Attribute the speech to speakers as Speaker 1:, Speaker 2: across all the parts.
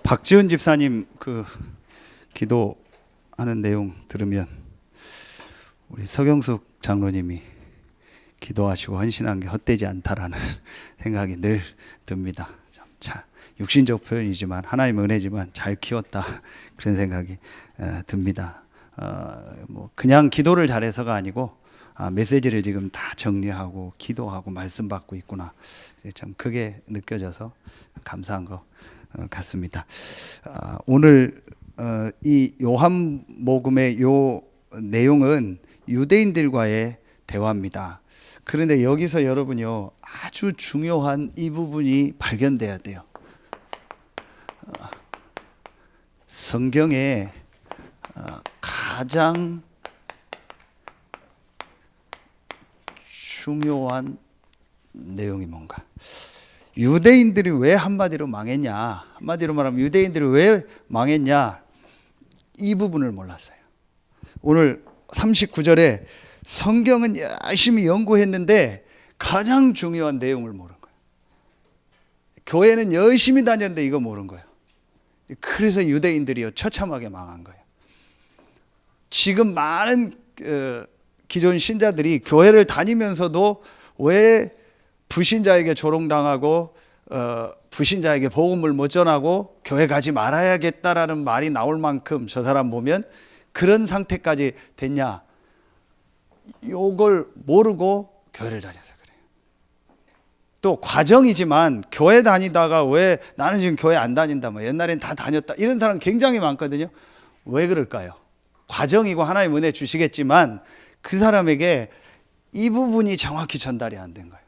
Speaker 1: 박지은 집사님 그 기도하는 내용 들으면 우리 서경숙 장로님이 기도하시고 헌신한 게 헛되지 않다라는 생각이 늘 듭니다. 참 육신적 표현이지만 하나님의 은혜지만 잘 키웠다 그런 생각이 듭니다. 뭐 그냥 기도를 잘해서가 아니고 메시지를 지금 다 정리하고 기도하고 말씀 받고 있구나. 참 그게 느껴져서 감사한 것 같습니다. 오늘 이 요한복음의 요 내용은 유대인들과의 대화입니다. 그런데 여기서 여러분요 아주 중요한 이 부분이 발견돼야 돼요. 성경에 가장 중요한 내용이 뭔가? 유대인들이 왜 한마디로 망했냐? 한마디로 말하면 유대인들이 왜 망했냐? 이 부분을 몰랐어요. 오늘 39절에 성경은 열심히 연구했는데 가장 중요한 내용을 모른 거예요. 교회는 열심히 다녔는데 이거 모른 거예요. 그래서 유대인들이요 처참하게 망한 거예요. 지금 많은 기존 신자들이 교회를 다니면서도 왜 불신자에게 조롱당하고 불신자에게 복음을 못 전하고 교회 가지 말아야겠다라는 말이 나올 만큼 저 사람 보면 그런 상태까지 됐냐? 요걸 모르고 교회를 다녀서 그래요. 또 과정이지만 교회 다니다가 왜 나는 지금 교회 안 다닌다, 뭐 옛날엔 다 다녔다 이런 사람 굉장히 많거든요. 왜 그럴까요? 과정이고 하나님 은혜 주시겠지만 그 사람에게 이 부분이 정확히 전달이 안 된 거예요.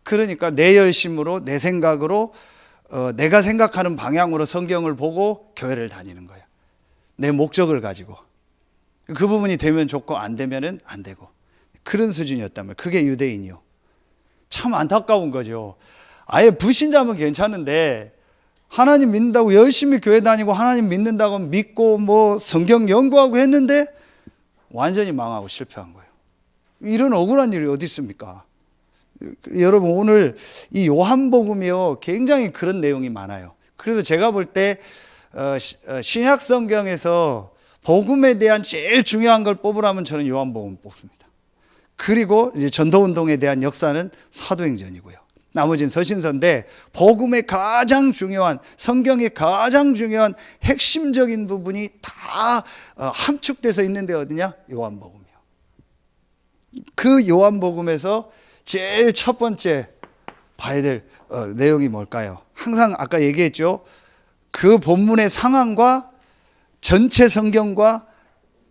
Speaker 1: 그러니까 내 열심으로 내 생각으로 내가 생각하는 방향으로 성경을 보고 교회를 다니는 거예요. 내 목적을 가지고 그 부분이 되면 좋고 안 되면은 안 되고 그런 수준이었다면 그게 유대인이요. 참 안타까운 거죠. 아예 불신자면 괜찮은데 하나님 믿는다고 열심히 교회 다니고 하나님 믿는다고 믿고 뭐 성경 연구하고 했는데 완전히 망하고 실패한 거예요. 이런 억울한 일이 어디 있습니까? 여러분 오늘 이 요한복음이요 굉장히 그런 내용이 많아요. 그래서 제가 볼 때 신약 성경에서 복음에 대한 제일 중요한 걸 뽑으라면 저는 요한복음 뽑습니다. 그리고 이제 전도운동에 대한 역사는 사도행전이고요. 나머지는 서신서인데 복음의 가장 중요한 성경의 가장 중요한 핵심적인 부분이 다 함축돼서 있는데 어디냐? 요한복음이요. 그 요한복음에서 제일 첫 번째 봐야 될 내용이 뭘까요? 항상 아까 얘기했죠. 그 본문의 상황과 전체 성경과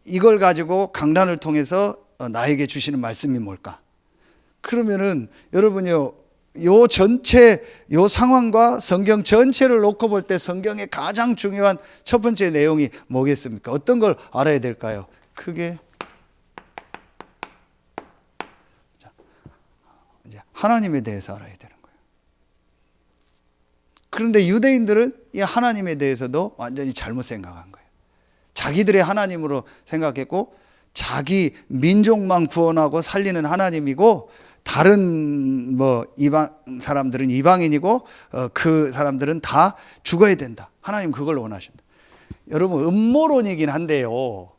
Speaker 1: 이걸 가지고 강단을 통해서 나에게 주시는 말씀이 뭘까? 그러면은 여러분요, 요 전체 요 상황과 성경 전체를 놓고 볼 때 성경의 가장 중요한 첫 번째 내용이 뭐겠습니까? 어떤 걸 알아야 될까요? 크게 하나님에 대해서 알아야 되는 거예요. 그런데 유대인들은 이 하나님에 대해서도 완전히 잘못 생각한 거예요. 자기들의 하나님으로 생각했고 자기 민족만 구원하고 살리는 하나님이고 다른 뭐 이방 사람들은 이방인이고 그 사람들은 다 죽어야 된다. 하나님 그걸 원하신다. 여러분 음모론이긴 한데요.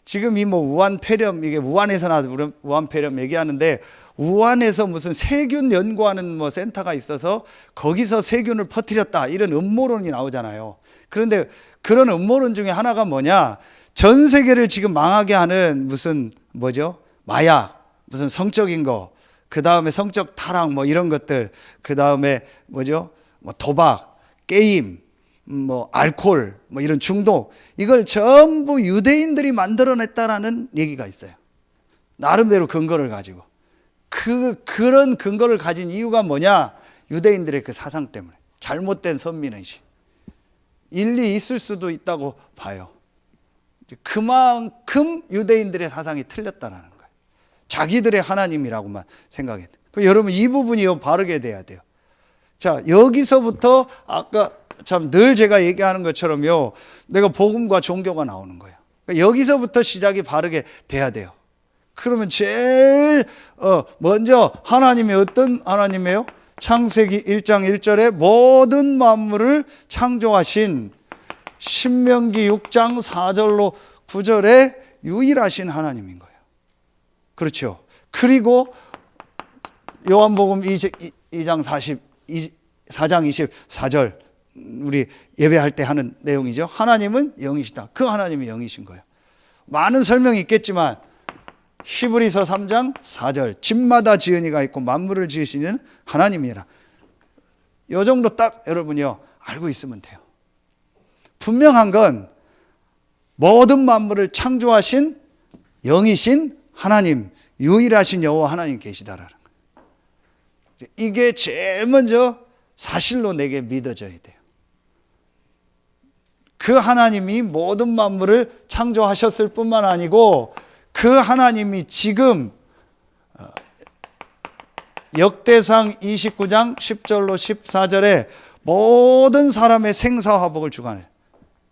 Speaker 1: 지금 이 뭐 우한폐렴 이게 우한에서 나와서 우한폐렴 얘기하는데 우한에서 무슨 세균 연구하는 뭐 센터가 있어서 거기서 세균을 퍼뜨렸다 이런 음모론이 나오잖아요. 그런데 그런 음모론 중에 하나가 뭐냐? 전 세계를 지금 망하게 하는 무슨 뭐죠? 마약, 무슨 성적인 거, 그 다음에 성적 타락 뭐 이런 것들, 그 다음에 뭐죠? 뭐 도박, 게임, 뭐 알코올, 뭐 이런 중독 이걸 전부 유대인들이 만들어냈다라는 얘기가 있어요. 나름대로 근거를 가지고 그런 근거를 가진 이유가 뭐냐? 유대인들의 그 사상 때문에 잘못된 선민의식 일리 있을 수도 있다고 봐요. 그만큼 유대인들의 사상이 틀렸다는 거예요. 자기들의 하나님이라고만 생각했대. 여러분 이 부분이 바르게 돼야 돼요. 자 여기서부터 아까 참 늘 제가 얘기하는 것처럼요. 내가 복음과 종교가 나오는 거예요. 여기서부터 시작이 바르게 돼야 돼요. 그러면 제일 먼저 하나님이 어떤 하나님이에요? 창세기 1장 1절에 모든 만물을 창조하신 신명기 6장 4절로 9절에 유일하신 하나님인 거예요. 그렇죠. 그리고 요한복음 2장 4장 24절 우리 예배할 때 하는 내용이죠. 하나님은 영이시다. 그 하나님이 영이신 거예요. 많은 설명이 있겠지만 히브리서 3장 4절 집마다 지은이가 있고 만물을 지으시는 하나님이라. 이 정도 딱 여러분이요 알고 있으면 돼요. 분명한 건 모든 만물을 창조하신 영이신 하나님, 유일하신 여호와 하나님 계시다라는 거예요. 이게 제일 먼저 사실로 내게 믿어져야 돼요. 그 하나님이 모든 만물을 창조하셨을 뿐만 아니고 그 하나님이 지금 역대상 29장 10절로 14절에 모든 사람의 생사화복을 주관해요.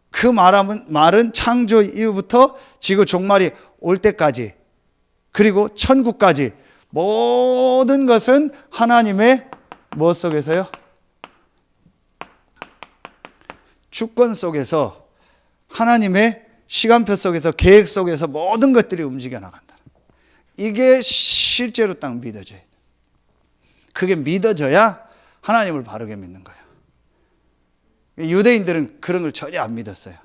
Speaker 1: 그 말은 창조 이후부터 지구 종말이 올 때까지 그리고 천국까지 모든 것은 하나님의 무엇 속에서요? 주권 속에서 하나님의 시간표 속에서 계획 속에서 모든 것들이 움직여 나간다. 이게 실제로 딱 믿어져야 돼. 그게 믿어져야 하나님을 바르게 믿는 거예요. 유대인들은 그런 걸 전혀 안 믿었어요.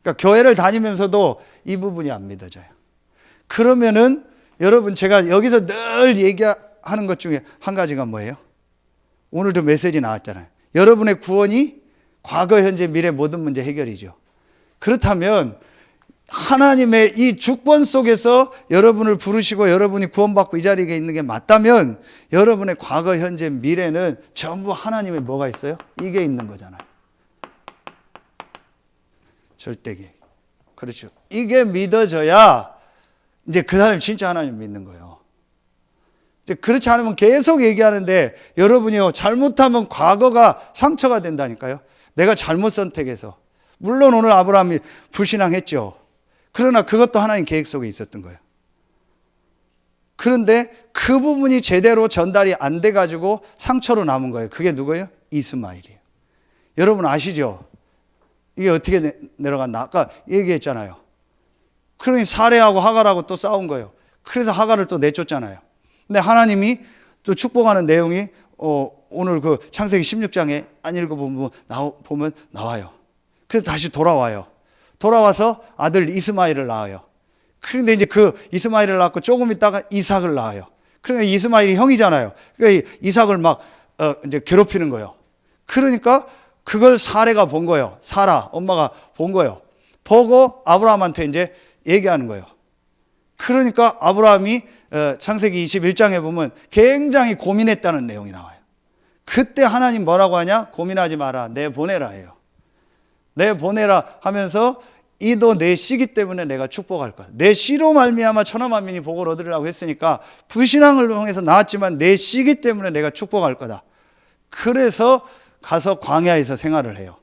Speaker 1: 그러니까 교회를 다니면서도 이 부분이 안 믿어져요. 그러면은 여러분 제가 여기서 늘 얘기하는 것 중에 한 가지가 뭐예요? 오늘도 메시지 나왔잖아요. 여러분의 구원이 과거, 현재, 미래 모든 문제 해결이죠. 그렇다면 하나님의 이 주권 속에서 여러분을 부르시고 여러분이 구원받고 이 자리에 있는 게 맞다면 여러분의 과거, 현재, 미래는 전부 하나님의 뭐가 있어요? 이게 있는 거잖아요. 절대계. 그렇죠. 이게 믿어져야 이제 그 사람이 진짜 하나님 믿는 거예요. 이제 그렇지 않으면 계속 얘기하는데 여러분이요 잘못하면 과거가 상처가 된다니까요. 내가 잘못 선택해서. 물론 오늘 아브라함이 불신앙했죠. 그러나 그것도 하나님 계획 속에 있었던 거예요. 그런데 그 부분이 제대로 전달이 안 돼가지고 상처로 남은 거예요. 그게 누구예요? 이스마엘이에요. 여러분 아시죠? 이게 어떻게 내려갔나? 아까 얘기했잖아요. 그러니 사레하고 하갈하고 또 싸운 거예요. 그래서 하갈을 또 내쫓잖아요. 근데 하나님이 또 축복하는 내용이 오늘 그 창세기 16장에 안 읽어보면 나와요. 그래서 다시 돌아와요. 돌아와서 아들 이스마엘을 낳아요. 그런데 이제 그 이스마엘을 낳고 조금 있다가 이삭을 낳아요. 그러니까 이스마엘이 형이잖아요. 그러니까 이삭을 막 이제 괴롭히는 거예요. 그러니까 그걸 사레가 본 거예요. 사라 엄마가 본 거예요. 보고 아브라함한테 이제 얘기하는 거예요. 그러니까 아브라함이 창세기 21장에 보면 굉장히 고민했다는 내용이 나와요. 그때 하나님 뭐라고 하냐? 고민하지 마라. 내 보내라 해요. 내 보내라 하면서 이도 내 씨기 때문에 내가 축복할 거야. 내 씨로 말미암아 천하 만민이 복을 얻으리라고 했으니까 불신앙을 통해서 나왔지만 내 씨기 때문에 내가 축복할 거다. 그래서 가서 광야에서 생활을 해요.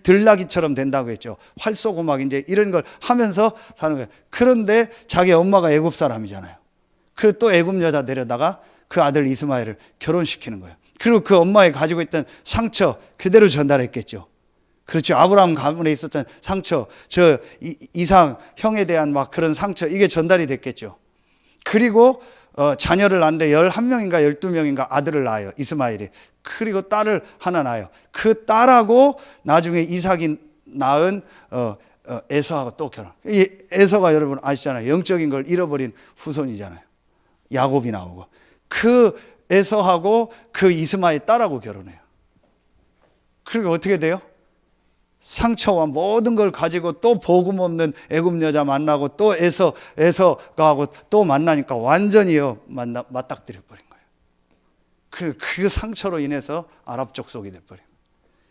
Speaker 1: 들나귀처럼 된다고 했죠. 활 쏘고 막 이제 이런 걸 하면서 사는 거예요. 그런데 자기 엄마가 애굽 사람이잖아요. 그리고 또 애굽 여자 데려다가 그 아들 이스마엘을 결혼시키는 거예요. 그리고 그 엄마의 가지고 있던 상처 그대로 전달했겠죠. 그렇죠. 아브라함 가문에 있었던 상처, 저 이삭 형에 대한 막 그런 상처 이게 전달이 됐겠죠. 그리고 자녀를 낳는데 11명인가 12명인가 아들을 낳아요. 이스마엘이. 그리고 딸을 하나 낳아요. 그 딸하고 나중에 이삭이 낳은 에서하고 또 결혼. 이 에서가 여러분 아시잖아요. 영적인 걸 잃어버린 후손이잖아요. 야곱이 나오고. 그 에서하고 그 이스마엘 딸하고 결혼해요. 그리고 어떻게 돼요? 상처와 모든 걸 가지고 또 복음 없는 애굽 여자 만나고 또 에서가 하고 또 만나니까 완전히요 맞닥뜨려 버린 거예요. 그 상처로 인해서 아랍 족속이 돼버린 거예요.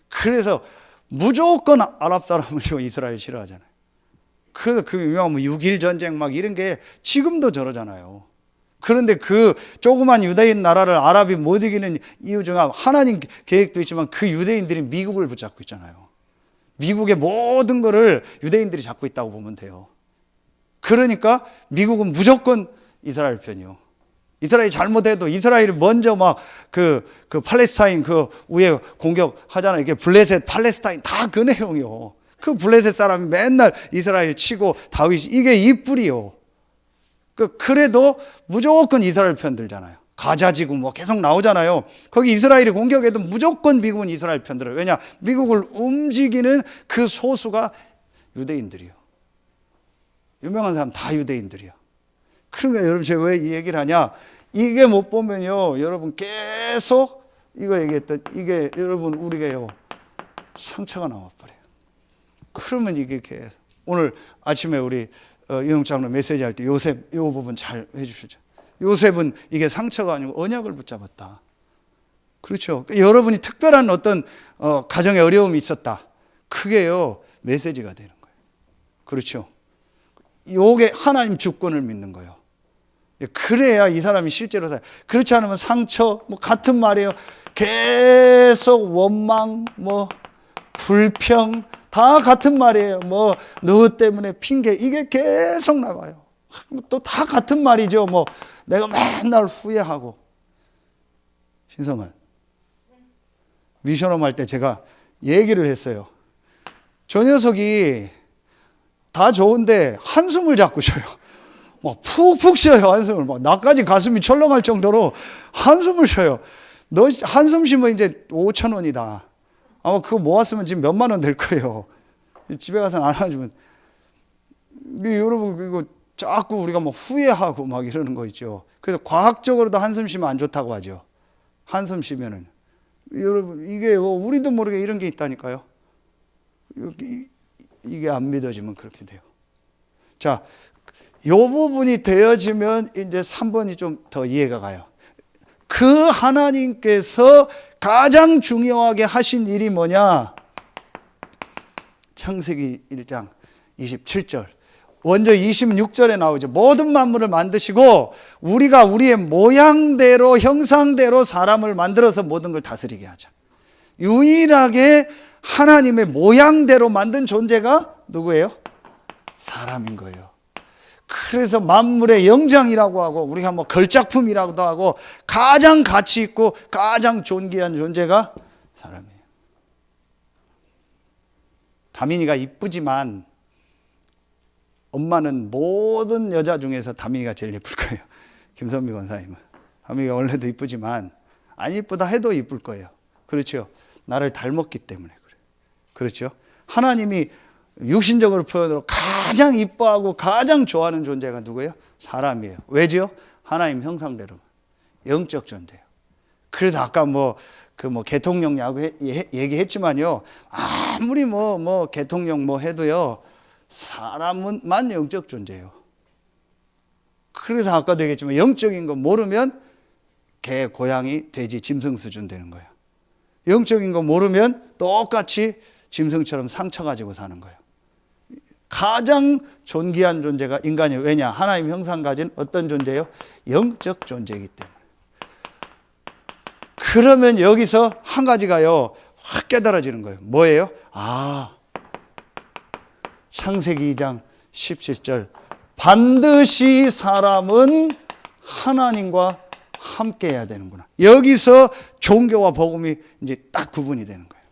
Speaker 1: 그래서 무조건 아랍 사람을 이스라엘 싫어하잖아요. 그래서 그 유명한 6.1 전쟁 막 이런 게 지금도 저러잖아요. 그런데 그 조그만 유대인 나라를 아랍이 못 이기는 이유 중에 하나님 계획도 있지만 그 유대인들이 미국을 붙잡고 있잖아요. 미국의 모든 거를 유대인들이 잡고 있다고 보면 돼요. 그러니까 미국은 무조건 이스라엘 편이요. 이스라엘이 잘못해도 이스라엘이 먼저 막 그 팔레스타인 그 위에 공격하잖아요. 이게 블레셋, 팔레스타인 다 그 내용이요. 그 블레셋 사람이 맨날 이스라엘 치고 다윗이 이게 이 뿌리요. 그래도 무조건 이스라엘 편 들잖아요. 가자지구 뭐 계속 나오잖아요. 거기 이스라엘이 공격해도 무조건 미국은 이스라엘 편 들어요. 왜냐? 미국을 움직이는 그 소수가 유대인들이요. 유명한 사람 다 유대인들이요. 그러니까 여러분 제가 왜 이 얘기를 하냐? 이게 못 보면요, 여러분 계속 이거 얘기했던 이게 여러분 우리가요 상처가 나와버려요. 그러면 이게 계속 오늘 아침에 우리 이용 장로 메시지 할 때 요셉 이 부분 잘 해주시죠. 요셉은 이게 상처가 아니고 언약을 붙잡았다. 그렇죠. 여러분이 특별한 어떤 가정에 어려움이 있었다. 그게요 메시지가 되는 거예요. 그렇죠. 요게 하나님 주권을 믿는 거예요. 그래야 이 사람이 실제로 살아요. 그렇지 않으면 상처 뭐 같은 말이에요. 계속 원망 뭐 불평 다 같은 말이에요. 뭐 너 때문에 핑계 이게 계속 나와요. 또 다 같은 말이죠. 뭐 내가 맨날 후회하고. 신성은 미션홈 할 때 제가 얘기를 했어요. 저 녀석이 다 좋은데 한숨을 자꾸 쉬어요. 막 푹푹 쉬어요. 한숨을 막 나까지 가슴이 철렁할 정도로 한숨을 쉬어요. 너 한숨 쉬면 이제 5,000원이다. 아마 그거 모았으면 지금 몇만 원 될 거예요. 집에 가서 안아주면. 여러분 이거 자꾸 우리가 막 후회하고 막 이러는 거 있죠. 그래서 과학적으로도 한숨 쉬면 안 좋다고 하죠. 한숨 쉬면은. 여러분 이게 우리도 모르게 이런 게 있다니까요. 이게 안 믿어지면 그렇게 돼요. 자, 요 부분이 되어지면 이제 3번이 좀 더 이해가 가요. 그 하나님께서 가장 중요하게 하신 일이 뭐냐? 창세기 1장 27절. 먼저 26절에 나오죠. 모든 만물을 만드시고 우리가 우리의 모양대로 형상대로 사람을 만들어서 모든 걸 다스리게 하자. 유일하게 하나님의 모양대로 만든 존재가 누구예요? 사람인 거예요. 그래서 만물의 영장이라고 하고 우리가 뭐 걸작품이라고도 하고 가장 가치 있고 가장 존귀한 존재가 사람이에요. 다민이가 이쁘지만 엄마는 모든 여자 중에서 다민이가 제일 예쁠 거예요. 김선미 권사님은. 다민이가 원래도 이쁘지만 안 이쁘다 해도 이쁠 거예요. 그렇죠. 나를 닮았기 때문에 그래요. 그렇죠. 하나님이 육신적으로 표현으로 가장 이뻐하고 가장 좋아하는 존재가 누구예요? 사람이에요. 왜죠? 하나님 형상대로 영적 존재예요. 그래서 아까 개통령 야구 얘기했지만요. 아무리 개통령 해도요. 사람만 영적 존재예요. 그래서 아까도 얘기했지만 영적인 거 모르면 개, 고양이, 돼지, 짐승 수준 되는 거예요. 영적인 거 모르면 똑같이 짐승처럼 상처 가지고 사는 거예요. 가장 존귀한 존재가 인간이에요. 왜냐? 하나님 형상 가진 어떤 존재예요? 영적 존재이기 때문에. 그러면 여기서 한 가지가요. 확 깨달아지는 거예요. 뭐예요? 창세기 2장 17절. 반드시 사람은 하나님과 함께 해야 되는구나. 여기서 종교와 복음이 이제 딱 구분이 되는 거예요.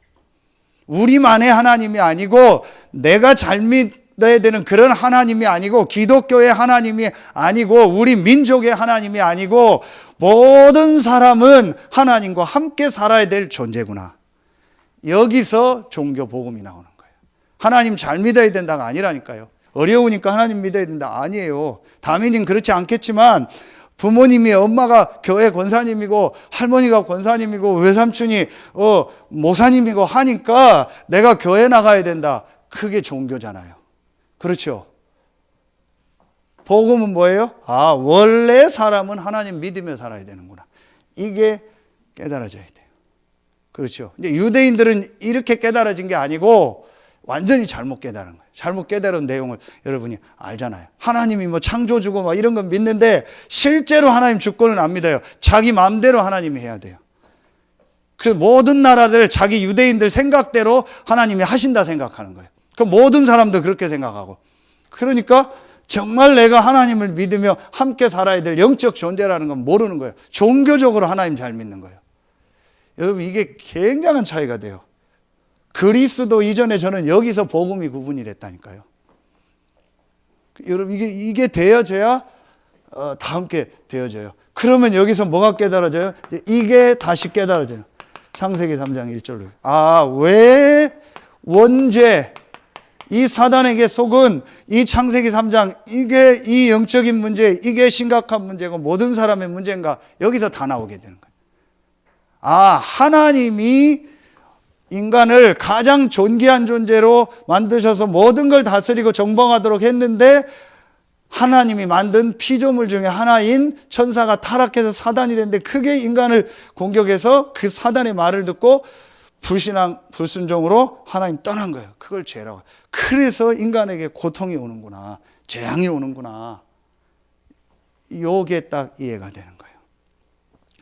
Speaker 1: 우리만의 하나님이 아니고 내가 잘 믿어야 되는 그런 하나님이 아니고 기독교의 하나님이 아니고 우리 민족의 하나님이 아니고 모든 사람은 하나님과 함께 살아야 될 존재구나. 여기서 종교 복음이 나오는 거예요. 하나님 잘 믿어야 된다가 아니라니까요. 어려우니까 하나님 믿어야 된다 아니에요. 다민이는 그렇지 않겠지만 부모님이 엄마가 교회 권사님이고 할머니가 권사님이고 외삼촌이 모사님이고 하니까 내가 교회 나가야 된다. 그게 종교잖아요. 그렇죠. 복음은 뭐예요? 원래 사람은 하나님 믿으며 살아야 되는구나. 이게 깨달아져야 돼요. 그렇죠. 이제 유대인들은 이렇게 깨달아진 게 아니고 완전히 잘못 깨달은 거예요. 잘못 깨달은 내용을 여러분이 알잖아요. 하나님이 창조주고 이런 건 믿는데 실제로 하나님 주권은 안 믿어요. 자기 마음대로 하나님이 해야 돼요. 그래서 모든 나라들 자기 유대인들 생각대로 하나님이 하신다 생각하는 거예요. 그 모든 사람도 그렇게 생각하고. 그러니까 정말 내가 하나님을 믿으며 함께 살아야 될 영적 존재라는 건 모르는 거예요. 종교적으로 하나님 잘 믿는 거예요. 여러분, 이게 굉장한 차이가 돼요. 그리스도 이전에 저는 여기서 복음이 구분이 됐다니까요. 여러분, 이게 되어져야 다 함께 되어져요. 그러면 여기서 뭐가 깨달아져요? 이게 다시 깨달아져요. 창세기 3장 1절로. 왜 원죄, 이 사단에게 속은 이 창세기 3장, 이게 이 영적인 문제, 이게 심각한 문제고 모든 사람의 문제인가? 여기서 다 나오게 되는 거예요. 하나님이 인간을 가장 존귀한 존재로 만드셔서 모든 걸 다스리고 정복하도록 했는데, 하나님이 만든 피조물 중에 하나인 천사가 타락해서 사단이 됐는데, 크게 인간을 공격해서 그 사단의 말을 듣고 불신앙, 불순종으로 하나님 떠난 거예요. 그걸 죄라고. 그래서 인간에게 고통이 오는구나, 재앙이 오는구나. 요게 딱 이해가 되는 거예요.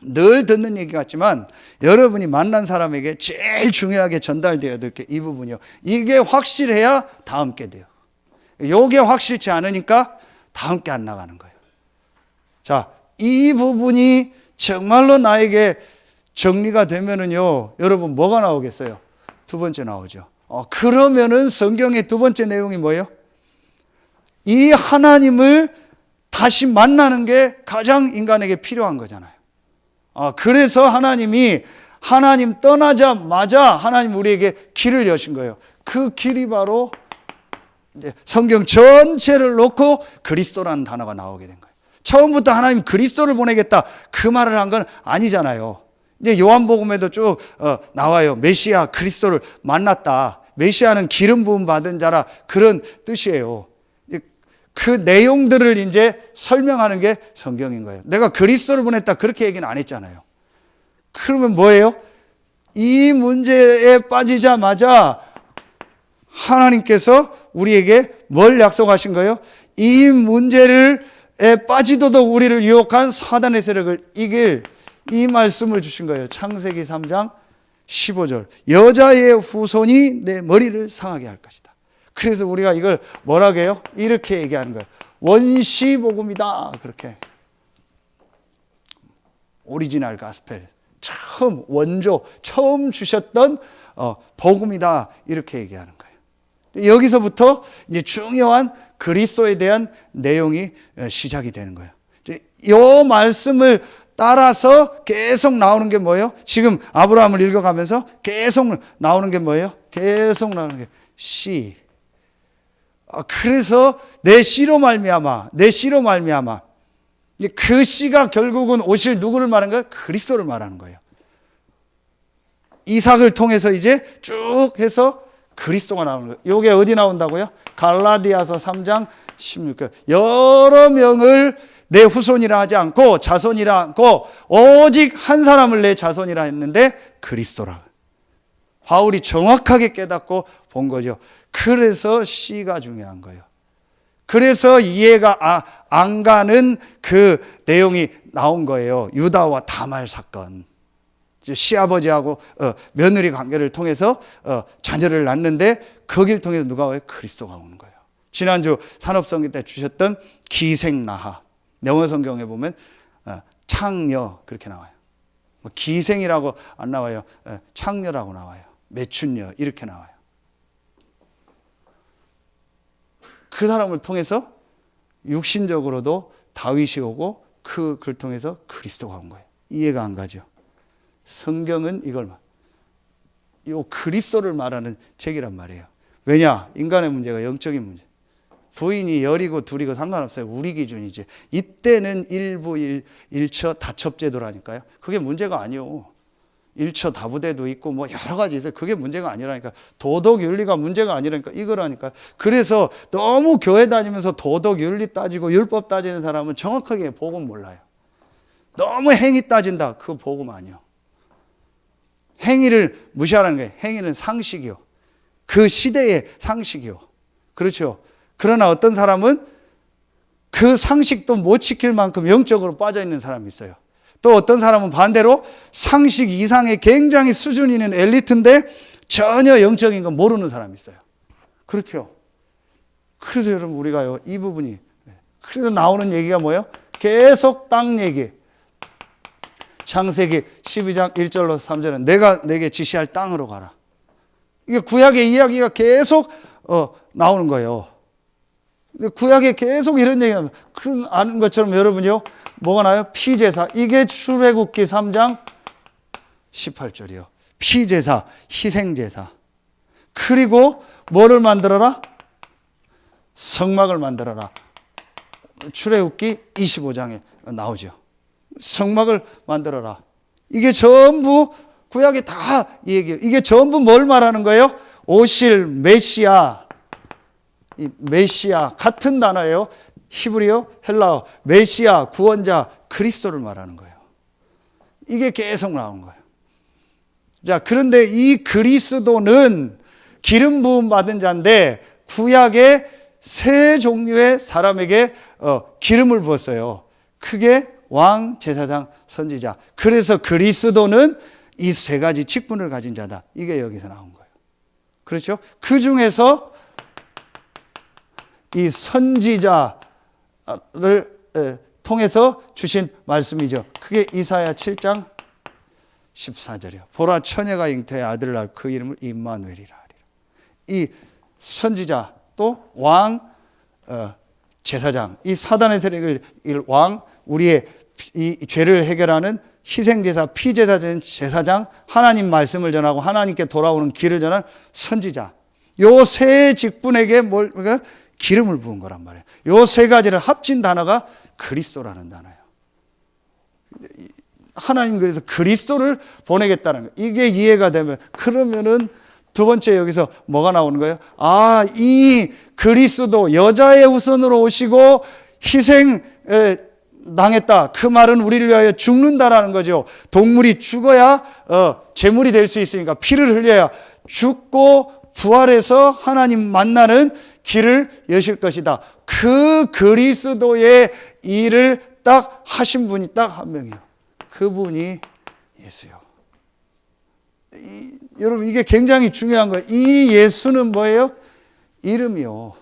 Speaker 1: 늘 듣는 얘기 같지만 여러분이 만난 사람에게 제일 중요하게 전달되어야 될 게 이 부분이요. 이게 확실해야 다 함께 돼요. 요게 확실치 않으니까 다 함께 안 나가는 거예요. 자, 이 부분이 정말로 나에게 정리가 되면은요, 여러분 뭐가 나오겠어요? 두 번째 나오죠. 그러면은 성경의 두 번째 내용이 뭐예요? 이 하나님을 다시 만나는 게 가장 인간에게 필요한 거잖아요. 그래서 하나님이 하나님 떠나자마자 하나님 우리에게 길을 여신 거예요. 그 길이 바로 이제 성경 전체를 놓고 그리스도라는 단어가 나오게 된 거예요. 처음부터 하나님 그리스도를 보내겠다 그 말을 한 건 아니잖아요. 이제 요한복음에도 쭉 나와요. 메시아 그리스도를 만났다. 메시아는 기름 부음 받은 자라, 그런 뜻이에요. 그 내용들을 이제 설명하는 게 성경인 거예요. 내가 그리스도를 보냈다 그렇게 얘기는 안 했잖아요. 그러면 뭐예요? 이 문제에 빠지자마자 하나님께서 우리에게 뭘 약속하신 거예요? 이 문제를 빠지도록 우리를 유혹한 사단의 세력을 이길 이 말씀을 주신 거예요. 창세기 3장 15절. 여자의 후손이 내 머리를 상하게 할 것이다. 그래서 우리가 이걸 뭐라고 해요? 이렇게 얘기하는 거예요. 원시복음이다. 그렇게. 오리지널 가스펠. 처음 원조, 처음 주셨던 복음이다. 이렇게 얘기하는 거예요. 여기서부터 이제 중요한 그리스도에 대한 내용이 시작이 되는 거예요. 이 말씀을 따라서 계속 나오는 게 뭐예요? 지금 아브라함을 읽어가면서 계속 나오는 게 뭐예요? 계속 나오는 게 씨. 그래서 내 씨로 말미암아, 내 씨로 말미암아. 그 씨가 결국은 오실 누구를 말하는 거예요? 그리스도를 말하는 거예요. 이삭을 통해서 이제 쭉 해서 그리스도가 나오는 거예요. 이게 어디 나온다고요? 갈라디아서 3장 16절. 여러 명을 내 후손이라 하지 않고 자손이라 않고 오직 한 사람을 내 자손이라 했는데 그리스도라. 바울이 정확하게 깨닫고 본 거죠. 그래서 씨가 중요한 거예요. 그래서 이해가 안 가는 그 내용이 나온 거예요. 유다와 다말 사건. 시아버지하고 며느리 관계를 통해서 자녀를 낳는데 거기를 통해서 누가 와요? 그리스도가 오는 거예요. 지난주 산업성경 때 주셨던 기생나하. 영어 성경에 보면 창녀 그렇게 나와요. 기생이라고 안 나와요. 창녀라고 나와요. 매춘녀 이렇게 나와요. 그 사람을 통해서 육신적으로도 다윗이 오고 그걸 통해서 그리스도가 온 거예요. 이해가 안 가죠? 성경은 이걸 이 그리스도를 말하는 책이란 말이에요. 왜냐? 인간의 문제가 영적인 문제. 부인이 열이고 둘이고 상관없어요. 우리 기준이지. 이때는 일처 다첩제도라니까요. 그게 문제가 아니요. 일처 다부대도 있고 뭐 여러 가지 있어요. 그게 문제가 아니라니까. 도덕 윤리가 문제가 아니라니까. 이거라니까. 그래서 너무 교회 다니면서 도덕 윤리 따지고 율법 따지는 사람은 정확하게 복음 몰라요. 너무 행위 따진다. 그거 복음 아니요. 행위를 무시하라는 거예요. 행위는 상식이요. 그 시대의 상식이요. 그렇죠. 그러나 어떤 사람은 그 상식도 못 지킬 만큼 영적으로 빠져 있는 사람이 있어요. 또 어떤 사람은 반대로 상식 이상의 굉장히 수준 있는 엘리트인데 전혀 영적인 건 모르는 사람이 있어요. 그렇죠. 그래서 여러분 우리가요, 이 부분이 그래서 나오는 얘기가 뭐예요? 계속 땅 얘기. 창세기 12장 1절로 3절은 내가 내게 지시할 땅으로 가라. 이게 구약의 이야기가 계속 나오는 거예요. 구약에 계속 이런 얘기가 아는 것처럼 여러분요, 뭐가 나요? 피제사. 이게 출애굽기 3장 18절이요. 피제사, 희생제사. 그리고 뭐를 만들어라? 성막을 만들어라. 출애굽기 25장에 나오죠. 성막을 만들어라. 이게 전부 구약이 다 얘기해요. 이게 전부 뭘 말하는 거예요? 오실 메시아. 이 메시아 같은 단어예요. 히브리어, 헬라어. 메시아, 구원자, 그리스도를 말하는 거예요. 이게 계속 나온 거예요. 자, 그런데 이 그리스도는 기름 부음 받은 자인데 구약의 세 종류의 사람에게 기름을 부었어요. 크게 왕, 제사장, 선지자. 그래서 그리스도는 이 세 가지 직분을 가진 자다. 이게 여기서 나온 거예요. 그렇죠? 그 중에서 이 선지자를 통해서 주신 말씀이죠. 그게 이사야 7장 14절이요. 보라, 처녀가 잉태의 아들을 낳을 그 이름을 임마누엘이라 하리라. 이 선지자 또 왕, 제사장, 이 사단의 세력을 왕, 우리의 이 죄를 해결하는 희생제사, 피제사된 제사장, 하나님 말씀을 전하고 하나님께 돌아오는 길을 전한 선지자. 요 세 직분에게 기름을 부은 거란 말이에요. 요 세 가지를 합친 단어가 그리스도라는 단어예요. 하나님 그래서 그리스도를 보내겠다는 거예요. 이게 이해가 되면 그러면은 두 번째 여기서 뭐가 나오는 거예요? 아, 이 그리스도 여자의 후손으로 오시고 희생 당했다. 그 말은 우리를 위하여 죽는다라는 거죠. 동물이 죽어야 제물이 될 수 있으니까 피를 흘려야 죽고 부활해서 하나님 만나는 길을 여실 것이다. 그 그리스도의 일을 딱 하신 분이 딱 한 명이에요. 그분이 예수요. 여러분 이게 굉장히 중요한 거예요. 이 예수는 뭐예요? 이름이요.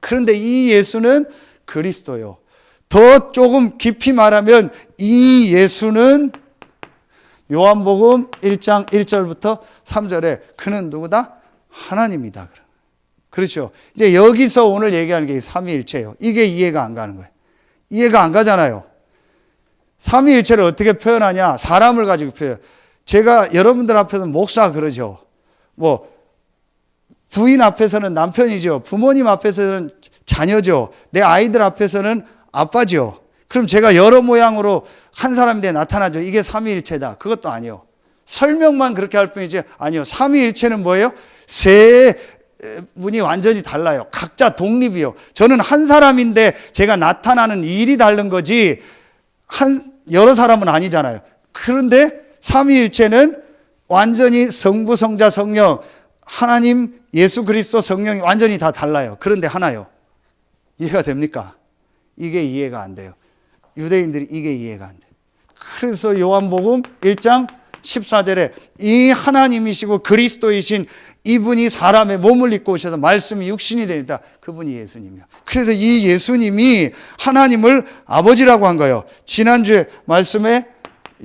Speaker 1: 그런데 이 예수는 그리스도요. 더 조금 깊이 말하면 이 예수는 요한복음 1장 1절부터 3절에 그는 누구다? 하나님이다. 그렇죠. 이제 여기서 오늘 얘기하는 게 삼위일체예요. 이게 이해가 안 가는 거예요. 이해가 안 가잖아요. 삼위일체를 어떻게 표현하냐? 사람을 가지고 표현. 제가 여러분들 앞에서는 목사 그러죠. 뭐 부인 앞에서는 남편이죠. 부모님 앞에서는 자녀죠. 내 아이들 앞에서는 아빠죠. 그럼 제가 여러 모양으로 한 사람이 돼 나타나죠. 이게 삼위일체다. 그것도 아니요. 설명만 그렇게 할 뿐이지 아니요. 삼위일체는 뭐예요? 세 분이 완전히 달라요. 각자 독립이요. 저는 한 사람인데 제가 나타나는 일이 다른 거지 여러 사람은 아니잖아요. 그런데 삼위일체는 완전히 성부, 성자, 성령, 하나님, 예수 그리스도, 성령이 완전히 다 달라요. 그런데 하나요. 이해가 됩니까? 이게 이해가 안 돼요. 유대인들이 이게 이해가 안 돼요. 그래서 요한복음 1장 14절에 이 하나님이시고 그리스도이신 이분이 사람의 몸을 입고 오셔서 말씀이 육신이 되니까 그분이 예수님이야. 그래서 이 예수님이 하나님을 아버지라고 한 거예요. 지난주에 말씀에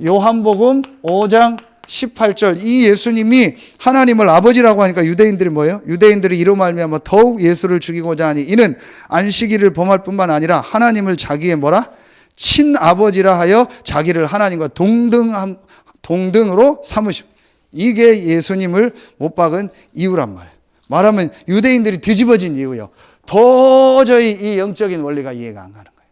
Speaker 1: 요한복음 5장 18절 이 예수님이 하나님을 아버지라고 하니까 유대인들이 뭐예요? 유대인들이 이로 말미암아 더욱 예수를 죽이고자 하니 이는 안식일을 범할 뿐만 아니라 하나님을 자기의 뭐라? 친아버지라 하여 자기를 하나님과 동등으로 삼으심. 이게 예수님을 못 박은 이유란 말이에요. 말하면 유대인들이 뒤집어진 이유예요. 도저히 이 영적인 원리가 이해가 안 가는 거예요.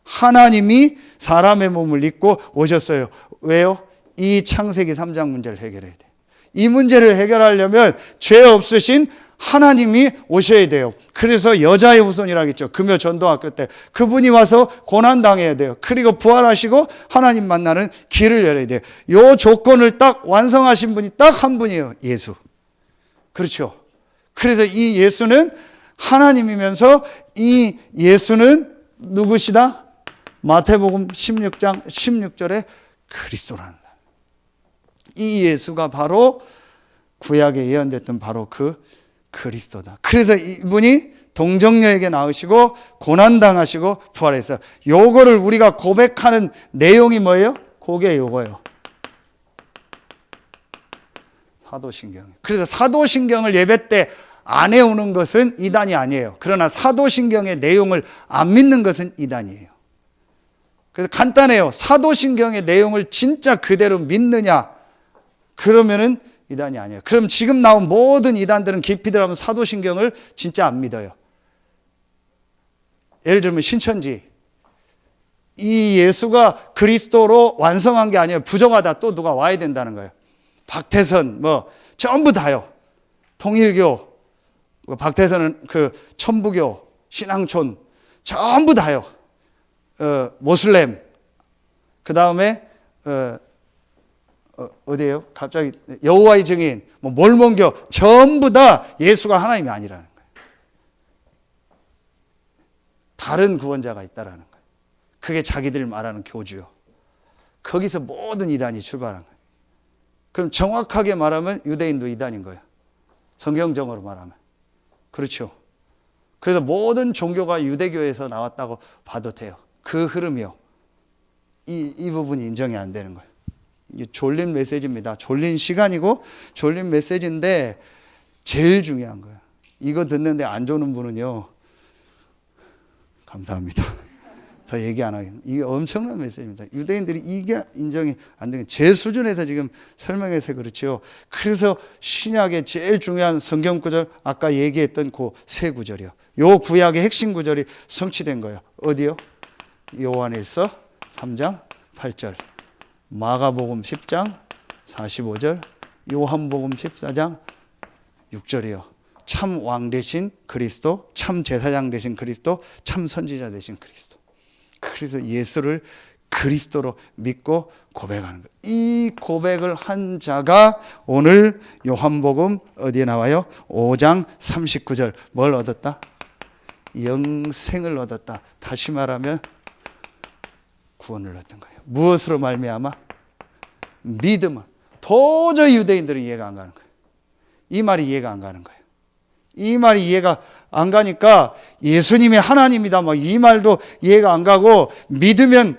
Speaker 1: 하나님이 사람의 몸을 입고 오셨어요. 왜요? 이 창세기 3장 문제를 해결해야 돼요. 이 문제를 해결하려면 죄 없으신 하나님이 오셔야 돼요. 그래서 여자의 후손이라고 했죠. 금요 전도학교 때. 그분이 와서 고난당해야 돼요. 그리고 부활하시고 하나님 만나는 길을 열어야 돼요. 이 조건을 딱 완성하신 분이 딱 한 분이에요. 예수. 그렇죠. 그래서 이 예수는 하나님이면서 이 예수는 누구시다? 마태복음 16장 16절에 그리스도라는 말. 이 예수가 바로 구약에 예언됐던 바로 그 그리스도다. 그래서 이분이 동정녀에게 낳으시고 고난당하시고 부활했어요. 요거를 우리가 고백하는 내용이 뭐예요? 그게 요거예요. 사도신경. 그래서 사도신경을 예배 때 안 외우는 것은 이단이 아니에요. 그러나 사도신경의 내용을 안 믿는 것은 이단이에요. 그래서 간단해요. 사도신경의 내용을 진짜 그대로 믿느냐? 그러면은 이단이 아니에요. 그럼 지금 나온 모든 이단들은 깊이 들어가면 사도신경을 진짜 안 믿어요. 예를 들면 신천지. 이 예수가 그리스도로 완성한 게 아니에요. 부족하다. 또 누가 와야 된다는 거예요. 박태선 뭐 전부 다요. 통일교, 박태선은 그 천부교, 신앙촌 전부 다요. 모슬렘, 그 다음에 어디예요? 갑자기 여호와의 증인, 뭐 몰몬교 전부 다 예수가 하나님이 아니라는 거예요. 다른 구원자가 있다라는 거예요. 그게 자기들 말하는 교주요. 거기서 모든 이단이 출발한 거예요. 그럼 정확하게 말하면 유대인도 이단인 거예요. 성경적으로 말하면. 그렇죠. 그래서 모든 종교가 유대교에서 나왔다고 봐도 돼요. 그 흐름이요. 이 부분이 인정이 안 되는 거예요. 이게 졸린 메시지입니다. 졸린 시간이고 졸린 메시지인데 제일 중요한 거예요. 이거 듣는데 안 좋은 분은요. 감사합니다. 더 얘기 안 하겠습니다. 이게 엄청난 메시지입니다. 유대인들이 이게 인정이 안 되는 제 수준에서 지금 설명해서 그렇죠. 그래서 신약의 제일 중요한 성경 구절 아까 얘기했던 그 세 구절이요. 요 구약의 핵심 구절이 성취된 거예요. 어디요? 요한일서 3장 8절, 마가복음 10장 45절, 요한복음 14장 6절이요. 참 왕 되신 그리스도, 참 제사장 되신 그리스도, 참 선지자 되신 그리스도. 그래서 예수를 그리스도로 믿고 고백하는 거예요. 이 고백을 한 자가 오늘 요한복음 어디에 나와요? 5장 39절. 뭘 얻었다? 영생을 얻었다. 다시 말하면 구원을 얻은 거예요. 무엇으로 말미암아? 믿음을. 도저히 유대인들은 이해가 안 가는 거예요. 이 말이 이해가 안 가는 거예요. 이 말이 이해가 안 가니까 예수님이 하나님이다 뭐 이 말도 이해가 안 가고 믿으면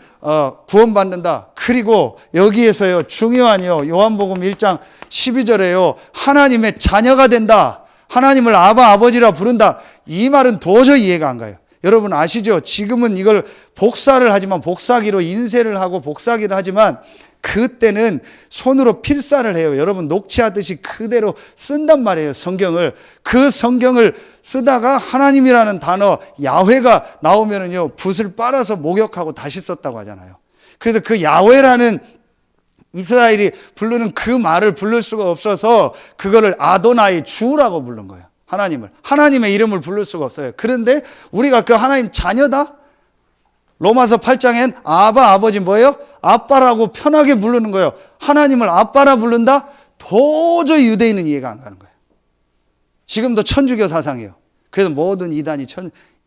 Speaker 1: 구원받는다. 그리고 여기에서요 중요한요 요한복음 1장 12절에요 하나님의 자녀가 된다. 하나님을 아버지라 부른다. 이 말은 도저히 이해가 안 가요. 여러분 아시죠? 지금은 이걸 복사를 하지만 복사기로 인쇄를 하고 복사기를 하지만 그때는 손으로 필사를 해요. 여러분 녹취하듯이 그대로 쓴단 말이에요. 성경을. 그 성경을 쓰다가 하나님이라는 단어 야훼가 나오면은요 붓을 빨아서 목욕하고 다시 썼다고 하잖아요. 그래서 그 야훼라는 이스라엘이 부르는 그 말을 부를 수가 없어서 그거를 아도나이 주라고 부른 거예요. 하나님의 이름을 부를 수가 없어요. 그런데 우리가 그 하나님 자녀다? 로마서 8장엔 아버지 뭐예요? 아빠라고 편하게 부르는 거예요. 하나님을 아빠라 부른다? 도저히 유대인은 이해가 안 가는 거예요. 지금도 천주교 사상이에요. 그래서 모든 이단이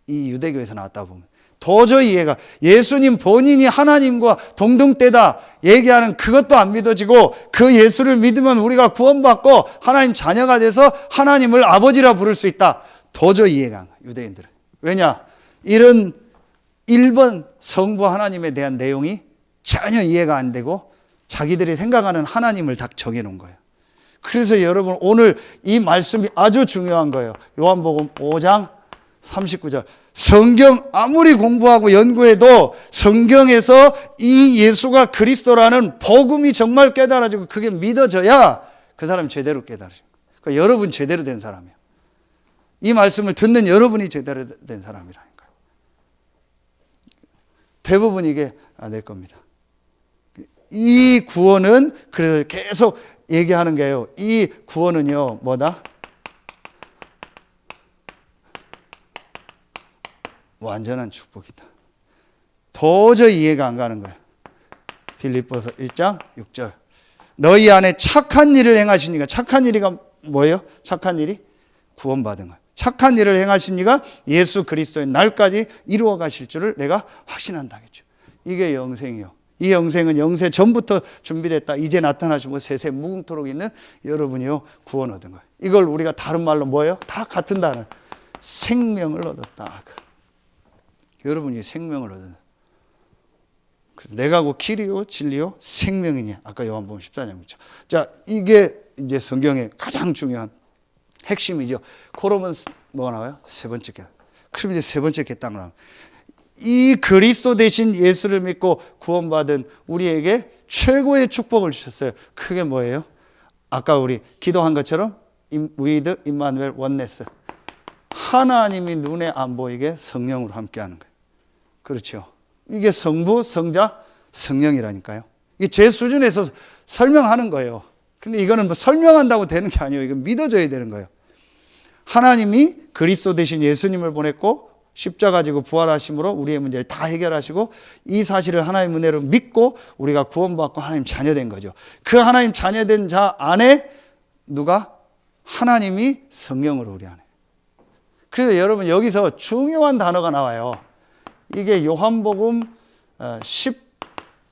Speaker 1: 이 유대교에서 나왔다 보면 도저히 이해가, 예수님 본인이 하나님과 동등대다 얘기하는 그것도 안 믿어지고 그 예수를 믿으면 우리가 구원받고 하나님 자녀가 돼서 하나님을 아버지라 부를 수 있다. 도저히 이해가 안 가요. 유대인들은. 왜냐? 이런 1번 성부 하나님에 대한 내용이 전혀 이해가 안 되고 자기들이 생각하는 하나님을 다 정해놓은 거예요. 그래서 여러분 오늘 이 말씀이 아주 중요한 거예요. 요한복음 5장 39절. 성경 아무리 공부하고 연구해도 성경에서 이 예수가 그리스도라는 복음이 정말 깨달아지고 그게 믿어져야 그 사람이 제대로 깨달아져요. 그러니까 여러분 제대로 된 사람이에요. 이 말씀을 듣는 여러분이 제대로 된 사람이라니까요. 대부분 이게 안 될 겁니다. 이 구원은 그래서 계속 얘기하는 게요. 이 구원은요, 뭐다? 완전한 축복이다. 도저히 이해가 안 가는 거예요. 빌립보서 1장 6절. 너희 안에 착한 일을 행하시니까, 착한 일이가 뭐예요? 착한 일이 구원받은 거예요. 착한 일을 행하신 이가 예수 그리스도의 날까지 이루어 가실 줄을 내가 확신한다겠죠. 이게 영생이요. 이 영생은 영세 전부터 준비됐다. 이제 나타나시고 세세 무궁토록 있는 여러분이요 구원 얻은 거예요. 이걸 우리가 다른 말로 뭐예요? 다 같은 단어. 생명을 얻었다. 여러분이 생명을 얻었다. 내가 곧 길이요 진리요 생명이니. 아까 요한복음 14장 그렇죠. 자, 이게 이제 성경의 가장 중요한 핵심이죠. 그러면 뭐가 나와요? 세 번째 게. 그럼 이제 세 번째 게 딱 나와요. 이 그리스도 대신 예수를 믿고 구원받은 우리에게 최고의 축복을 주셨어요. 그게 뭐예요? 아까 우리 기도한 것처럼 with 임마누엘 원네스. 하나님이 눈에 안 보이게 성령으로 함께하는 거예요. 그렇죠. 이게 성부, 성자, 성령이라니까요. 이게 제 수준에서 설명하는 거예요. 근데 이거는 뭐 설명한다고 되는 게 아니에요. 이건 믿어져야 되는 거예요. 하나님이 그리스도 대신 예수님을 보냈고 십자가 지고 부활하심으로 우리의 문제를 다 해결하시고 이 사실을 하나님 은혜로 믿고 우리가 구원받고 하나님 자녀된 거죠. 그 하나님 자녀된 자 안에 누가? 하나님이 성령으로 우리 안에. 그래서 여러분 여기서 중요한 단어가 나와요. 이게 요한복음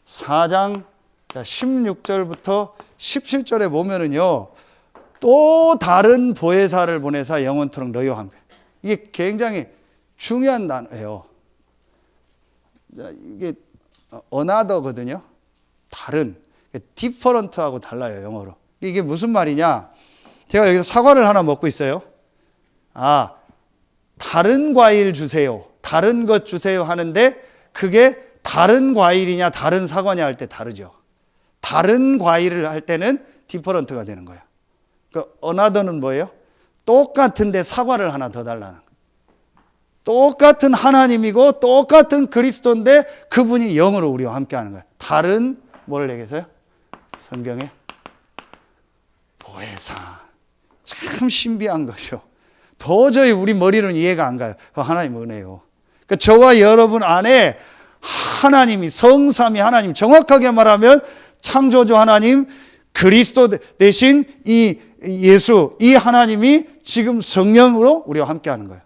Speaker 1: 14장 16절부터 17절에 보면은요, 또 다른 보혜사를 보내사 영원토록 너희와 함께. 이게 굉장히 중요한 단어예요. 이게 another거든요. 다른, different하고 달라요, 영어로. 이게 무슨 말이냐? 제가 여기서 사과를 하나 먹고 있어요. 아, 다른 과일 주세요. 다른 것 주세요 하는데 그게 다른 과일이냐 다른 사과냐 할 때 다르죠. 다른 과일을 할 때는 different가 되는 거예요. 그러니까 another는 뭐예요? 똑같은데 사과를 하나 더 달라는 거예요. 똑같은 하나님이고 똑같은 그리스도인데 그분이 영으로 우리와 함께 하는 거예요. 다른 뭘 얘기해서요? 성경에 보혜사. 참 신비한 거죠. 도저히 우리 머리로는 이해가 안 가요. 하나님 은혜요. 그러니까 저와 여러분 안에 하나님이 성삼위 하나님, 정확하게 말하면 창조주 하나님, 그리스도 대신 이 예수, 이 하나님이 지금 성령으로 우리와 함께 하는 거예요.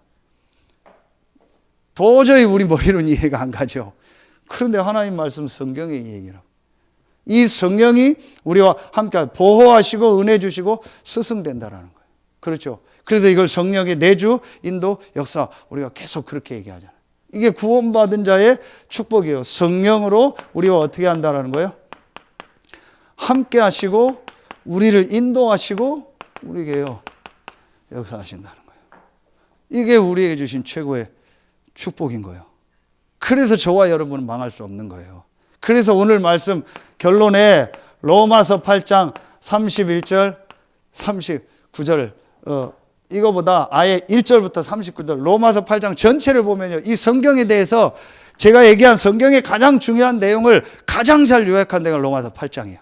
Speaker 1: 도저히 우리 머리로는 이해가 안 가죠. 그런데 하나님 말씀 성경의 얘기라고. 이 성령이 우리와 함께 보호하시고 은혜 주시고 스승된다라는 거예요. 그렇죠. 그래서 이걸 성령의 내주, 인도, 역사 우리가 계속 그렇게 얘기하잖아요. 이게 구원받은 자의 축복이에요. 성령으로 우리와 어떻게 한다라는 거예요? 함께 하시고 우리를 인도하시고 우리에게요 역사하신다는 거예요. 이게 우리에게 주신 최고의 축복인 거예요. 그래서 저와 여러분은 망할 수 없는 거예요. 그래서 오늘 말씀 결론에 로마서 8장 31절 39절 이거보다 아예 1절부터 39절 로마서 8장 전체를 보면요, 이 성경에 대해서 제가 얘기한 성경의 가장 중요한 내용을 가장 잘 요약한 데가 로마서 8장이에요.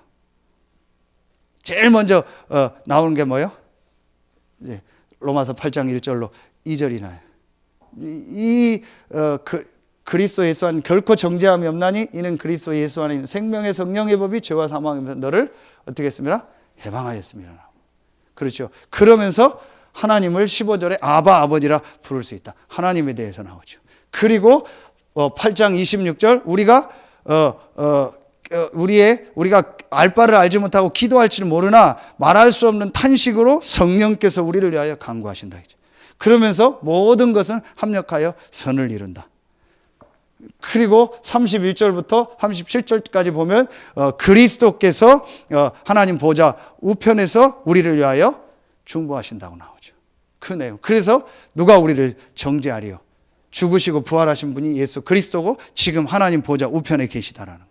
Speaker 1: 제일 먼저 나오는 게 뭐예요? 로마서 8장 1절로 2절이 나요. 그리스도 예수 안에 결코 정죄함이 없나니 이는 그리스도 예수 안에 있는 생명의 성령의 법이 죄와 사망에서 너를 어떻게 했습니다? 해방하였습니다. 그렇죠. 그러면서 하나님을 15절에 아바 아버지라 부를 수 있다. 하나님에 대해서 나오죠. 그리고 8장 26절 우리가 우리가 알 바를 알지 못하고 기도할지는 모르나 말할 수 없는 탄식으로 성령께서 우리를 위하여 간구하신다. 그러면서 모든 것은 합력하여 선을 이룬다. 그리고 31절부터 37절까지 보면 그리스도께서 하나님 보좌 우편에서 우리를 위하여 중보하신다고 나오죠. 그 내용. 그래서 누가 우리를 정죄하리요? 죽으시고 부활하신 분이 예수 그리스도고 지금 하나님 보좌 우편에 계시다라는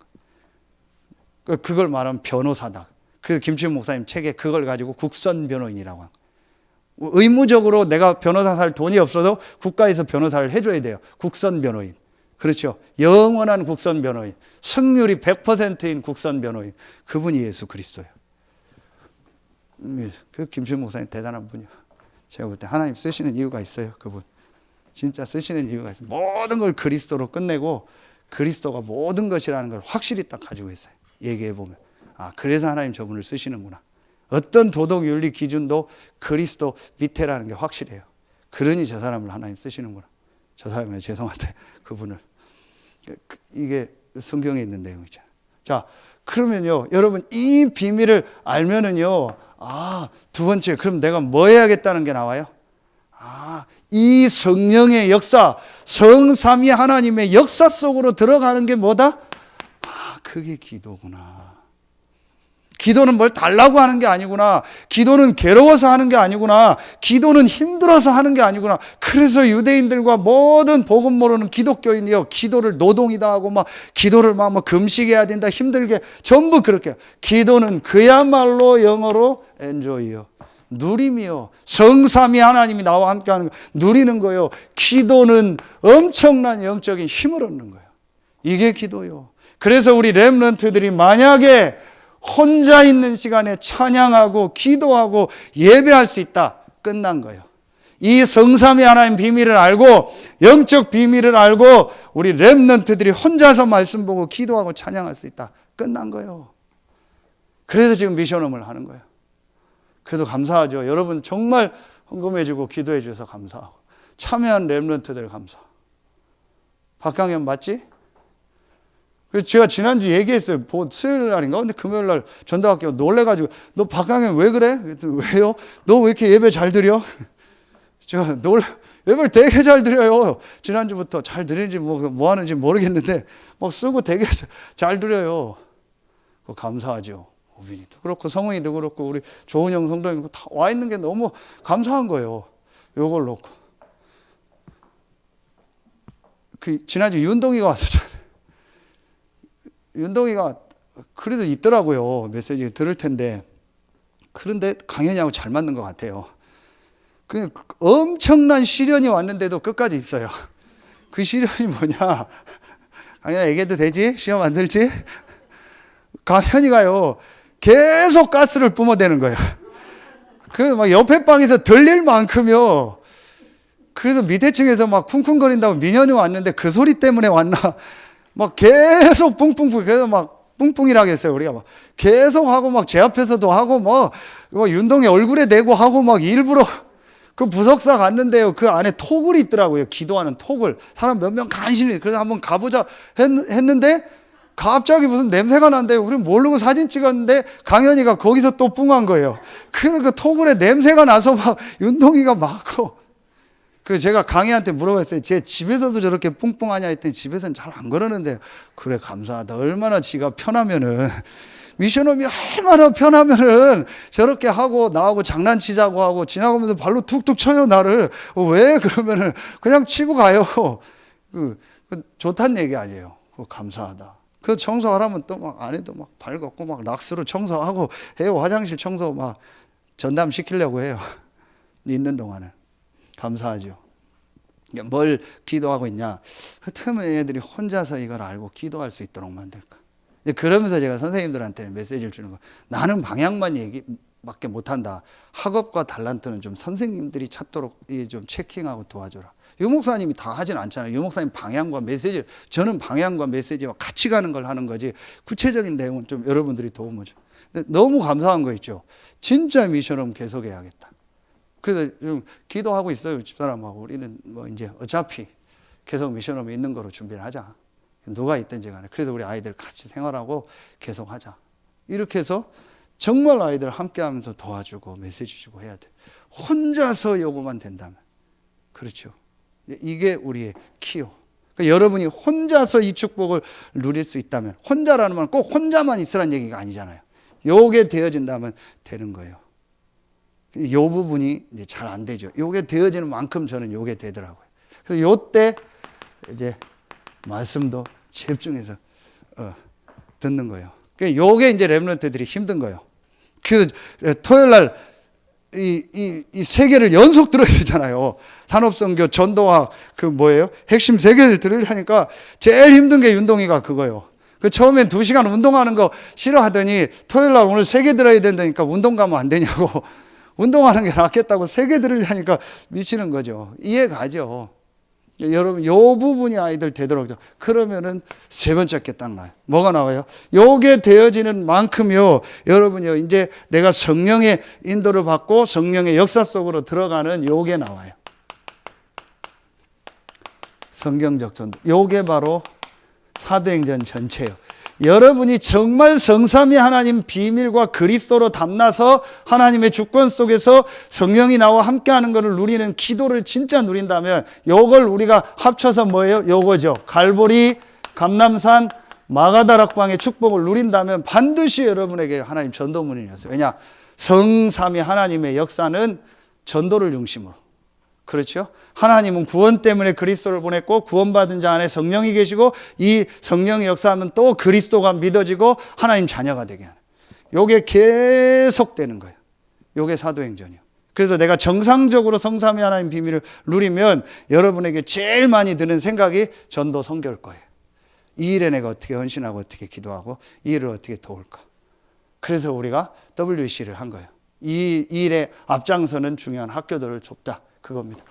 Speaker 1: 거. 그걸 말하면 변호사다. 그래서 김치훈 목사님 책에 그걸 가지고 국선 변호인이라고 합니다. 의무적으로 내가 변호사 살 돈이 없어도 국가에서 변호사를 해줘야 돼요. 국선 변호인. 그렇죠. 영원한 국선 변호인. 승률이 100%인 국선 변호인. 그분이 예수 그리스도예요. 그 김치훈 목사님 대단한 분이에요. 제가 볼 때 하나님 쓰시는 이유가 있어요. 그분. 진짜 쓰시는 이유가 있어요. 모든 걸 그리스도로 끝내고 그리스도가 모든 것이라는 걸 확실히 딱 가지고 있어요. 얘기해 보면. 아, 그래서 하나님 저분을 쓰시는구나. 어떤 도덕 윤리 기준도 그리스도 밑에라는 게 확실해요. 그러니 저 사람을 하나님 쓰시는구나. 저 사람이 죄송한데 그분을. 이게 성경에 있는 내용이잖아요. 자, 그러면요, 여러분 이 비밀을 알면은요, 두 번째, 그럼 내가 뭐 해야겠다는 게 나와요? 이 성령의 역사, 성삼위 하나님의 역사 속으로 들어가는 게 뭐다? 아, 그게 기도구나. 기도는 뭘 달라고 하는 게 아니구나. 기도는 괴로워서 하는 게 아니구나. 기도는 힘들어서 하는 게 아니구나. 그래서 유대인들과 모든 복음 모르는 기독교인이요, 기도를 노동이다 하고 막 기도를 막 금식해야 된다, 힘들게, 전부 그렇게. 기도는 그야말로 영어로 enjoy요, 누림이요. 성삼위 하나님이 나와 함께하는 거, 누리는 거요. 기도는 엄청난 영적인 힘을 얻는 거예요. 이게 기도요. 그래서 우리 렘넌트들이 만약에 혼자 있는 시간에 찬양하고 기도하고 예배할 수 있다, 끝난 거예요. 이 성삼위 하나님 비밀을 알고, 영적 비밀을 알고 우리 렘넌트들이 혼자서 말씀 보고 기도하고 찬양할 수 있다, 끝난 거예요. 그래서 지금 미션홈을 하는 거예요. 그래서 감사하죠. 여러분 정말 헌금해 주고 기도해 주셔서 감사하고, 참여한 렘넌트들 감사하고. 박강현 맞지? 그래서 제가 지난주 얘기했어요. 수요일 날인가? 근데 금요일 날 전도학교 놀래가지고, 너 박강현 왜 그래? 그랬더니 왜요? 너 왜 이렇게 예배 잘 드려? 제가 예배를 되게 잘 드려요. 지난주부터 잘 드리는지 뭐 하는지 모르겠는데 막 쓰고 되게 잘 드려요. 감사하죠. 우빈이도 그렇고 성훈이도 그렇고 우리 조은영 성도님도 다 와 있는 게 너무 감사한 거예요. 요걸 놓고. 지난주 윤동이가 왔었잖아요. 윤동이가 그래도 있더라고요. 메시지 들을 텐데. 그런데 강현이하고 잘 맞는 것 같아요. 그냥 엄청난 시련이 왔는데도 끝까지 있어요. 그 시련이 뭐냐? 강현아 얘기해도 되지? 시험 안 들지? 강현이가요, 계속 가스를 뿜어대는 거예요. 그래서 막 옆에 방에서 들릴 만큼요. 그래서 밑에 층에서 막 쿵쿵거린다고 민현이 왔는데 그 소리 때문에 왔나? 막 계속 뿡뿡뿡, 그래서 막 뿡뿡이라고 했어요. 우리가 막 계속 하고, 막 제 앞에서도 하고, 막 윤동이 얼굴에 대고 하고, 막 일부러 그 부석사 갔는데요, 그 안에 토굴이 있더라고요. 기도하는 토굴. 사람 몇 명 간신히. 그래서 한번 가보자 했는데 갑자기 무슨 냄새가 난대요. 우리는 모르고 사진 찍었는데 강현이가 거기서 또 뿡한 거예요. 그래서 그 토굴에 냄새가 나서 막 윤동이가 막고. 그래서 제가 강희한테 물어봤어요. 제 집에서도 저렇게 뿡뿡하냐 했더니 집에서는 잘 안 그러는데. 그래, 감사하다. 얼마나 지가 편하면은, 미션홈이 얼마나 편하면은 저렇게 하고 나하고 장난치자고 하고 지나가면서 발로 툭툭 쳐요, 나를. 왜? 그러면은 그냥 치고 가요. 좋다는 얘기 아니에요. 감사하다. 그 청소하라면 또 막 안에도 막 발 걷고 막 락스로 청소하고 해요. 화장실 청소 막 전담 시키려고 해요. 있는 동안은. 감사하죠. 뭘 기도하고 있냐? 어쩌면 얘네들이 혼자서 이걸 알고 기도할 수 있도록 만들까? 그러면서 제가 선생님들한테는 메시지를 주는 거. 나는 방향만 얘기밖에 못한다. 학업과 달란트는 좀 선생님들이 찾도록 좀 체킹하고 도와줘라. 유 목사님이 다 하진 않잖아요. 유 목사님 방향과 메시지, 저는 방향과 메시지와 같이 가는 걸 하는 거지. 구체적인 내용은 좀 여러분들이 도움을 줘. 너무 감사한 거 있죠. 진짜 미션홈 계속해야겠다. 그래서 좀 기도하고 있어요. 집사람하고. 우리는 뭐 이제 어차피 계속 미션홈에 있는 거로 준비를 하자. 누가 있든지 간에. 그래서 우리 아이들 같이 생활하고 계속 하자. 이렇게 해서 정말 아이들 함께 하면서 도와주고 메시지 주고 해야 돼. 혼자서 요구만 된다면. 그렇죠. 이게 우리의 키요. 그러니까 여러분이 혼자서 이 축복을 누릴 수 있다면, 혼자라는 말은 꼭 혼자만 있으라는 얘기가 아니잖아요. 요게 되어진다면 되는 거예요. 이 부분이 이제 잘 안 되죠. 요게 되어지는 만큼 저는 요게 되더라고요. 그래서 요때 이제 말씀도 집중해서 듣는 거예요. 그러니까 요게 이제 렘넌트들이 힘든 거예요. 그 토요일 날 이 세 개를 연속 들어야 되잖아요. 산업선교, 전도학, 그 뭐예요? 핵심 세 개를 들으려니까 제일 힘든 게 윤동이가 그거예요. 그 처음엔 2시간 운동하는 거 싫어하더니 토요일 날 오늘 3개 들어야 된다니까 운동 가면 안 되냐고. 운동하는 게 낫겠다고 3개 들으려니까 미치는 거죠. 이해 가죠. 여러분, 요 부분이 아이들 되도록. 그러면은 세 번째 게 딱 나요. 뭐가 나와요? 요게 되어지는 만큼요, 여러분요, 이제 내가 성령의 인도를 받고 성령의 역사 속으로 들어가는 요게 나와요. 성경적 전도. 요게 바로 사도행전 전체예요. 여러분이 정말 성삼위 하나님 비밀과 그리스도로 담나서 하나님의 주권 속에서 성령이 나와 함께하는 것을 누리는 기도를 진짜 누린다면 요걸 우리가 합쳐서 뭐예요? 요거죠. 갈보리, 감람산, 마가다락방의 축복을 누린다면 반드시 여러분에게 하나님 전도문이 열려요. 왜냐? 성삼위 하나님의 역사는 전도를 중심으로. 그렇죠? 하나님은 구원 때문에 그리스도를 보냈고 구원받은 자 안에 성령이 계시고 이 성령이 역사하면 또 그리스도가 믿어지고 하나님 자녀가 되게 하는. 요게 계속되는 거예요. 요게 사도행전이요. 그래서 내가 정상적으로 성삼위 하나님 비밀을 누리면 여러분에게 제일 많이 드는 생각이 전도 선교일 거예요. 이 일에 내가 어떻게 헌신하고 어떻게 기도하고 이 일을 어떻게 도울까. 그래서 우리가 WC를 한 거예요. 이 일에 앞장서는 중요한 학교들을 좁다. 그겁니다.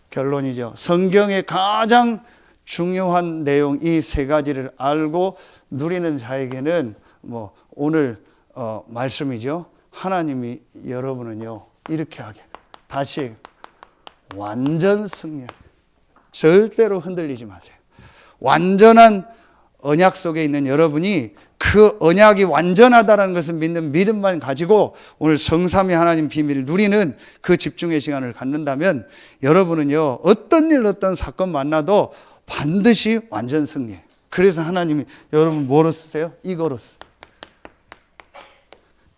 Speaker 1: 결론이죠. 성경의 가장 중요한 내용 이 세 가지를 알고 누리는 자에게는 뭐 오늘 말씀이죠. 하나님이 여러분은요 이렇게 하게 다시 완전 승리. 절대로 흔들리지 마세요. 완전한 언약 속에 있는 여러분이 그 언약이 완전하다는 것을 믿는 믿음만 가지고 오늘 성삼위 하나님 비밀을 누리는 그 집중의 시간을 갖는다면 여러분은요 어떤 일 어떤 사건 만나도 반드시 완전 승리해요. 그래서 하나님이 여러분 뭐로 쓰세요? 이거로 쓰세요.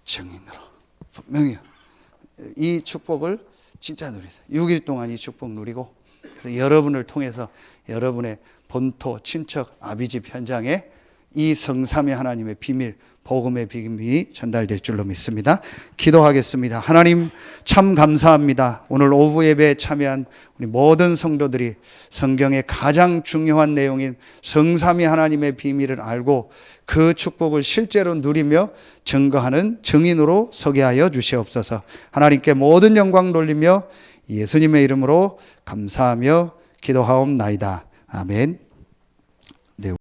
Speaker 1: 증인으로. 분명히 이 축복을 진짜 누리세요. 6일 동안 이 축복 누리고 그래서 여러분을 통해서 여러분의 본토, 친척, 아비집 현장에 이 성삼위 하나님의 비밀, 복음의 비밀이 전달될 줄로 믿습니다. 기도하겠습니다. 하나님 참 감사합니다. 오늘 오후 예배에 참여한 우리 모든 성도들이 성경의 가장 중요한 내용인 성삼위 하나님의 비밀을 알고 그 축복을 실제로 누리며 증거하는 증인으로 서게 하여 주시옵소서. 하나님께 모든 영광 돌리며 예수님의 이름으로 감사하며 기도하옵나이다. 아멘.